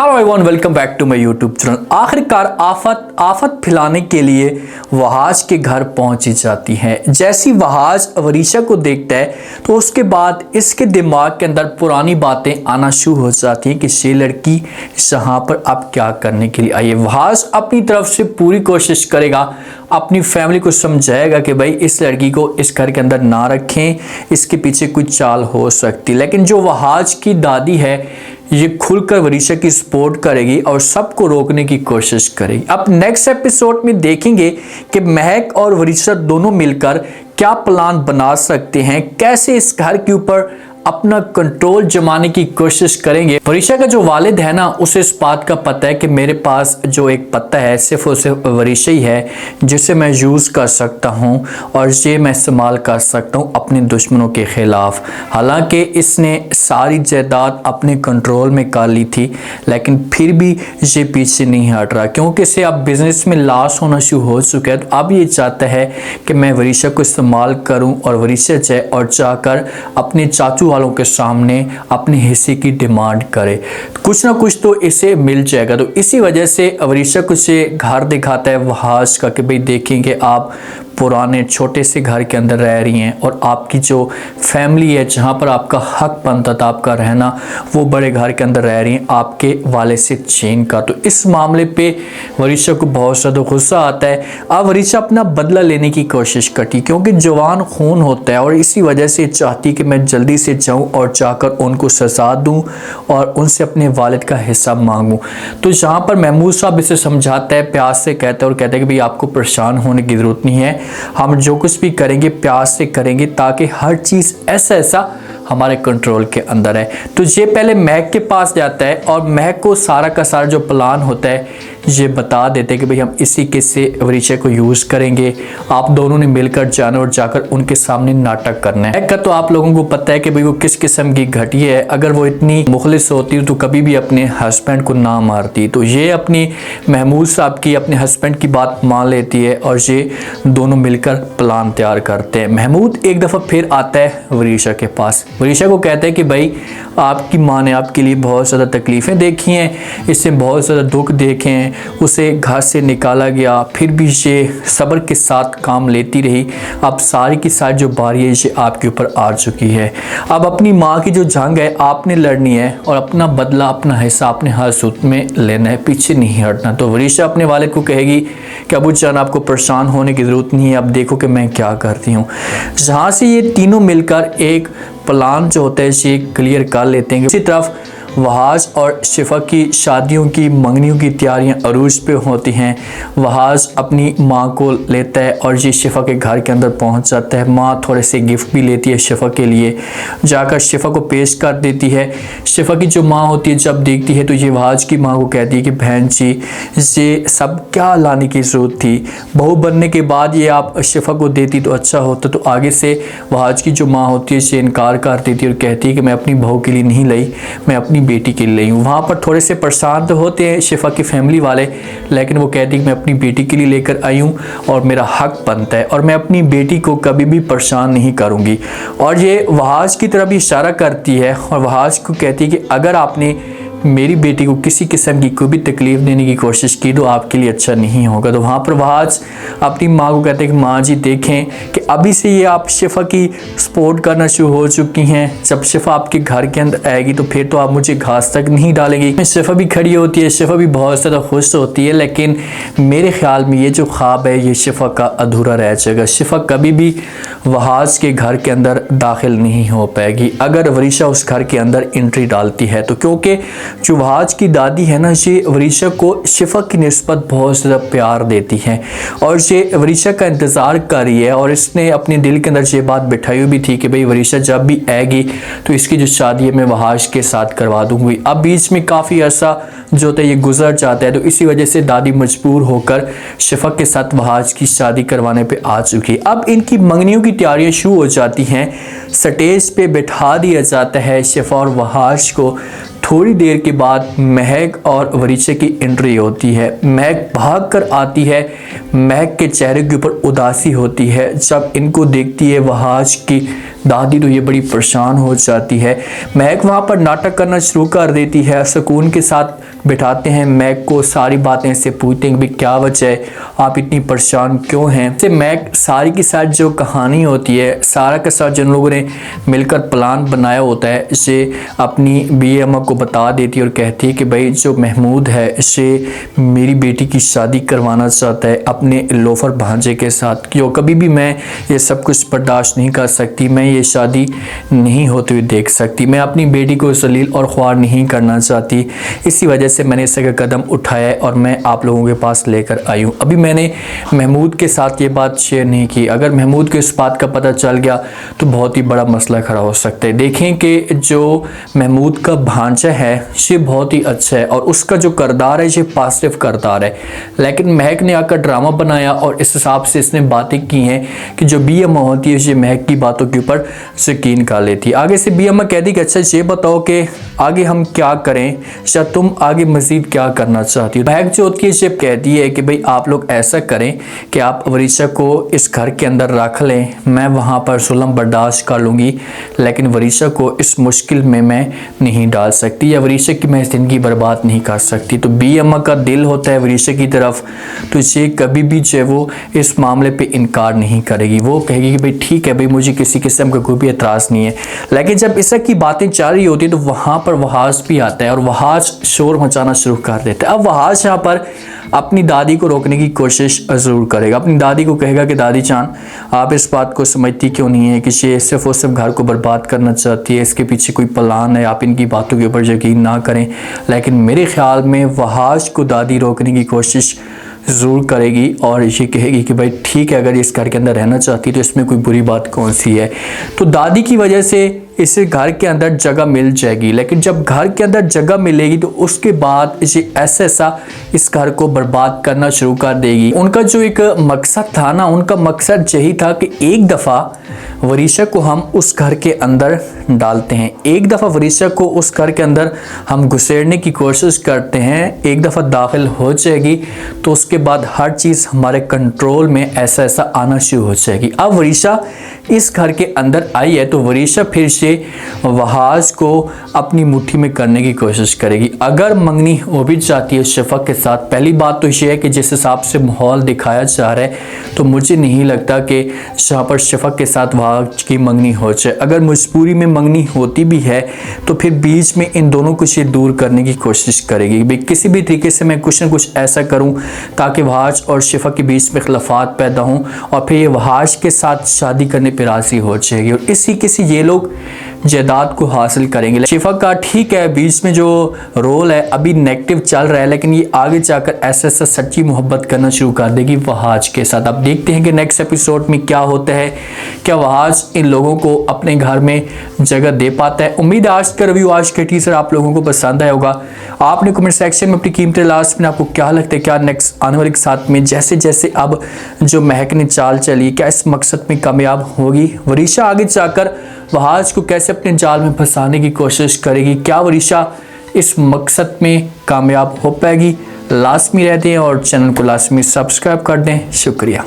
Hello everyone, welcome back to my YouTube channel. आखिरकार आफत फैलाने के लिए वहाज के घर पहुंची जाती है। जैसी वहाज वरीशा को देखता है तो उसके बाद इसके दिमाग के अंदर पुरानी बातें आना शुरू हो जाती हैं कि ये लड़की यहाँ पर अब क्या करने के लिए आई है। वहाज अपनी तरफ से पूरी कोशिश करेगा, अपनी फैमिली को समझाएगा कि भाई इस लड़की को इस घर के अंदर ना रखें, इसके पीछे कोई चाल हो सकती। लेकिन जो वहाज की दादी है ये खुलकर वरीशा की सपोर्ट करेगी और सबको रोकने की कोशिश करेगी। अब नेक्स्ट एपिसोड में देखेंगे कि महक और वरीशा दोनों मिलकर क्या प्लान बना सकते हैं, कैसे इस घर के ऊपर अपना कंट्रोल जमाने की कोशिश करेंगे। वरीशा का जो वालिद है ना, उसे इस बात का पता है कि मेरे पास जो एक पत्ता है सिर्फ और सिर्फ वरीशा ही है जिसे मैं यूज़ कर सकता हूं और ये मैं इस्तेमाल कर सकता हूं अपने दुश्मनों के ख़िलाफ़। हालांकि इसने सारी जायदाद अपने कंट्रोल में कर ली थी, लेकिन फिर भी ये पीछे नहीं हट रहा क्योंकि इसे अब बिज़नेस में लॉस होना शुरू हो चुका है। तो अब ये चाहता है कि मैं वरीशा को इस्तेमाल करूँ और वरीशा जाए और जाकर अपने चाचू वालों के सामने अपने हिस्से की डिमांड करे, कुछ ना कुछ तो इसे मिल जाएगा। तो इसी वजह से वरीशा को से घर दिखाता है वहाज का कि भाई देखेंगे आप पुराने छोटे से घर के अंदर रह रही हैं और आपकी जो फैमिली है जहाँ पर आपका हक बनता था आपका रहना, वो बड़े घर के अंदर रह रही हैं आपके वाले से चीन का। तो इस मामले पे वरीशा को बहुत ज़्यादा गुस्सा आता है। अब वरीशा अपना बदला लेने की कोशिश करती क्योंकि जवान खून होता है और इसी वजह से चाहती कि मैं जल्दी से जाऊं और जाकर उनको सजा दूं और उनसे अपने वालिद का हिस्सा मांगूं। तो जहाँ पर महमूद साहब इसे समझाता है, प्यार से कहता है और कहता है कि भाई आपको परेशान होने की ज़रूरत नहीं है, हम जो कुछ भी करेंगे प्यार से करेंगे ताकि हर चीज़ ऐसा हमारे कंट्रोल के अंदर है। तो ये पहले महक के पास जाता है और महक को सारा का सारा जो प्लान होता है ये बता देते हैं कि भाई हम इसी के से वरीशा को यूज़ करेंगे, आप दोनों ने मिलकर जाना और जाकर उनके सामने नाटक करना है। महक का तो आप लोगों को पता है कि भाई वो किस किस्म की घटिया है, अगर वो इतनी मुखलिस होती तो कभी भी अपने हस्बैंड को ना मारती। तो ये अपनी महमूद साहब की अपने हस्बैंड की बात मान लेती है और ये दोनों मिलकर प्लान तैयार करते हैं। महमूद एक दफ़ा फिर आता है वरीशा के पास, वरीशा को कहता है कि भाई आपकी माँ ने आपके लिए बहुत ज़्यादा तकलीफ़ें देखी हैं, इससे बहुत ज़्यादा दुख देखे हैं, उसे घर से निकाला गया फिर भी ये सब्र के साथ काम लेती रही। अब सारी की सारी जो बारी है ये आपके ऊपर आ चुकी है। अब अपनी माँ की जो जंग है आपने लड़नी है और अपना बदला अपना हिस्सा अपने हर सूत में लेना है, पीछे नहीं हटना। तो वरीशा अपने वालिद को कहेगी कि अबू जान आपको परेशान होने की ज़रूरत नहीं है, अब देखो कि मैं क्या करती हूँ। जहाँ से ये तीनों मिलकर एक प्लान जो होता है ये क्लियर कर लेते हैं। इसी तरफ वहाज और शिफा की शादियों की मंगनियों की तैयारियां अरूज पे होती हैं। वहाज अपनी माँ को लेता है और ये शिफा के घर के अंदर पहुंच जाता है। माँ थोड़े से गिफ्ट भी लेती है शिफा के लिए, जाकर शिफा को पेश कर देती है। शिफा की जो माँ होती है जब देखती है तो ये वहाज की माँ को कहती है कि बहन जी ये सब क्या लाने की ज़रूरत थी, बहू बनने के बाद ये आप शिफा को देती तो अच्छा होता। तो आगे से वहाज की जो माँ होती है ये इनकार कर देती है और कहती है कि मैं अपनी बहू के लिए नहीं लाई, मैं अपनी बेटी के लिए हूँ। वहाँ पर थोड़े से परेशान तो होते हैं शिफा की फैमिली वाले, लेकिन वो कहती है कि मैं अपनी बेटी के लिए लेकर आई हूँ और मेरा हक बनता है और मैं अपनी बेटी को कभी भी परेशान नहीं करूँगी। और ये वहाज की तरफ इशारा करती है और वहाज को कहती है कि अगर आपने मेरी बेटी को किसी किस्म की कोई भी तकलीफ़ देने की कोशिश की तो आपके लिए अच्छा नहीं होगा। तो वहाँ पर वहाज अपनी माँ को कहते हैं कि माँ जी देखें कि अभी से ये आप शिफा की सपोर्ट करना शुरू हो चुकी हैं, जब शिफा आपके घर के अंदर आएगी तो फिर तो आप मुझे घास तक नहीं डालेंगी। शिफा भी खड़ी होती है, शिफा भी बहुत ज़्यादा खुश होती है, लेकिन मेरे ख्याल में ये जो ख्वाब है ये शिफा का अधूरा रह जाएगा। शिफा कभी भी वहाज के घर के अंदर दाखिल नहीं हो पाएगी अगर वरीशा उस घर के अंदर एंट्री डालती है तो, क्योंकि जो वहाज की दादी है ना ये वरीशा को शिफा की निस्बत बहुत ज़्यादा प्यार देती है और ये वरीशा का इंतज़ार कर रही है और इसने अपने दिल के अंदर ये बात बिठाई हुई भी थी कि भाई वरीशा जब भी आएगी तो इसकी जो शादी है मैं वहाज के साथ करवा दूँगी। अब बीच में काफ़ी अर्सा जो होता है ये गुजर जाता है तो इसी वजह से दादी मजबूर होकर शिफा के साथ वहाज की शादी करवाने पे आ चुकी है। अब इनकी मंगनियों की तैयारियां शुरू हो जाती हैं। स्टेज पे बैठा दिया जाता है शिफा और वहाज को। थोड़ी देर के बाद महक और वरीशा की एंट्री होती है। महक भाग कर आती है, महक के चेहरे के ऊपर उदासी होती है। जब इनको देखती है वहाज की दादी तो ये बड़ी परेशान हो जाती है। महक वहाँ पर नाटक करना शुरू कर देती है, सुकून के साथ बिठाते हैं मैक को, सारी बातें इससे पूछते हैं कि भाई क्या वजह है, आप इतनी परेशान क्यों हैं। इससे मैक सारी की सारी जो कहानी होती है, सारा के साथ जिन लोगों ने मिलकर प्लान बनाया होता है, इसे अपनी बी अम्मा को बता देती है और कहती है कि भाई जो महमूद है इसे मेरी बेटी की शादी करवाना चाहता है अपने लोफर भांजे के साथ, क्यों कभी भी मैं ये सब कुछ बर्दाश्त नहीं कर सकती, मैं ये शादी नहीं होते हुए देख सकती, मैं अपनी बेटी को जलील और ख्वार नहीं करना चाहती। इसी वजह से मैंने इस कदम उठाया है और मैं आप लोगों के पास लेकर आई हूँ। अभी मैंने महमूद के साथ ये बात शेयर नहीं की, अगर महमूद को इस बात का पता चल गया तो बहुत ही बड़ा मसला खड़ा हो सकता है। देखें कि जो महमूद का भांजा है ये बहुत ही अच्छा है और उसका जो किरदार है ये पॉजिटिव किरदार है, लेकिन महक ने आकर ड्रामा बनाया और इस हिसाब से इसने बातें की हैं कि जो बी अम्मा होती है ये महक की बातों के ऊपर यकीन कर लेती है। आगे से बी अम्मा कहती कि अच्छा ये बताओ कि आगे हम क्या करें, या तुम आगे मजीद क्या करना चाहती हो। महक जो होती है ये कहती है कि भाई आप लोग ऐसा करें कि आप वरीशा को इस घर के अंदर रख लें, मैं वहाँ पर जुल्म बर्दाश्त कर लूँगी, लेकिन वरीशा को इस मुश्किल में मैं नहीं डाल सकती या वरीशा की मैं ज़िंदगी बर्बाद नहीं कर सकती। तो बी अम्मा का दिल होता है वरीशा की तरफ, तो ये कभी भी जो है वो इस मामले पे इनकार नहीं करेगी, वो कहेगी कि भाई ठीक है भाई मुझे किसी किस्म का कोई भी एतराज़ नहीं है। लेकिन जब इस की बातें चल रही होती है तो वहाँ पर वहाज भी आता है और वहाज शोर मचाना शुरू कर देता है। अब वहाज यहाँ पर अपनी दादी को रोकने की कोशिश ज़रूर करेगा, अपनी दादी को कहेगा कि दादी जान आप इस बात को समझती क्यों नहीं है कि ये सिर्फ और सिर्फ घर को बर्बाद करना चाहती है, इसके पीछे कोई प्लान है, आप इनकी बातों के ऊपर यकीन ना करें। लेकिन मेरे ख्याल में वहाज को दादी रोकने की कोशिश ज़रूर करेगी और ये कहेगी कि भाई ठीक है अगर इस घर के अंदर रहना चाहती है तो इसमें कोई बुरी बात कौन सी है। तो दादी की वजह से इसे घर के अंदर जगह मिल जाएगी, लेकिन जब घर के अंदर जगह मिलेगी तो उसके बाद इसे ऐसा इस घर को बर्बाद करना शुरू कर देगी। उनका जो एक मकसद था ना, उनका मकसद यही था कि एक दफ़ा वरीशा को हम उस घर के अंदर डालते हैं, एक दफ़ा वरीशा को उस घर के अंदर हम घुसेड़ने की कोशिश करते हैं, एक दफ़ा दाखिल हो जाएगी तो उसके बाद हर चीज़ हमारे कंट्रोल में ऐसा आना शुरू हो जाएगी। अब वरीशा इस घर के अंदर आई है तो वरीशा फिर से वहाज को अपनी मुट्ठी में करने की कोशिश करेगी। अगर मंगनी हो भी चाहती है शफक के साथ, पहली बात तो ये है कि जिस हिसाब से माहौल दिखाया जा रहा है तो मुझे नहीं लगता कि यहाँ पर शफक के साथ वहाज की मंगनी हो जाए। अगर मजबूरी में मंगनी होती भी है तो फिर बीच में इन दोनों को से दूर करने की कोशिश करेगी, भाई किसी भी तरीके से मैं कुछ न कुछ ऐसा करूँ ताकि वहाज और शफक के बीच में खिलाफात पैदा हों और फिर ये वहाज के साथ शादी करने पर राज़ी हो जाएगी और इसी किसी ये लोग जायदाद को हासिल करेंगे। शिफा का ठीक है बीच में जो रोल है अभी नेगेटिव चल रहा है, लेकिन ये आगे जाकर ऐसा सच्ची मोहब्बत करना शुरू कर देगी वहाज के साथ। अब देखते हैं कि नेक्स्ट एपिसोड में क्या होता है, क्या वहाज इन लोगों को अपने घर में जगह दे पाता है। उम्मीद है आज का रिव्यू, आज के टीजर आप लोगों को पसंद आया होगा। आपने कमेंट सेक्शन में अपनी कीमती लास्ट में आपको क्या लगता है, क्या नेक्स्ट आने वाले के साथ में जैसे जैसे अब जो महक ने चाल चली क्या इस मकसद में कामयाब होगी, वरीशा आगे जाकर वहाज को कैसे अपने जाल में फंसाने की कोशिश करेगी, क्या वरीशा इस मकसद में कामयाब हो पाएगी। लाजमी रहते हैं और चैनल को लाजमी सब्सक्राइब कर दें। शुक्रिया।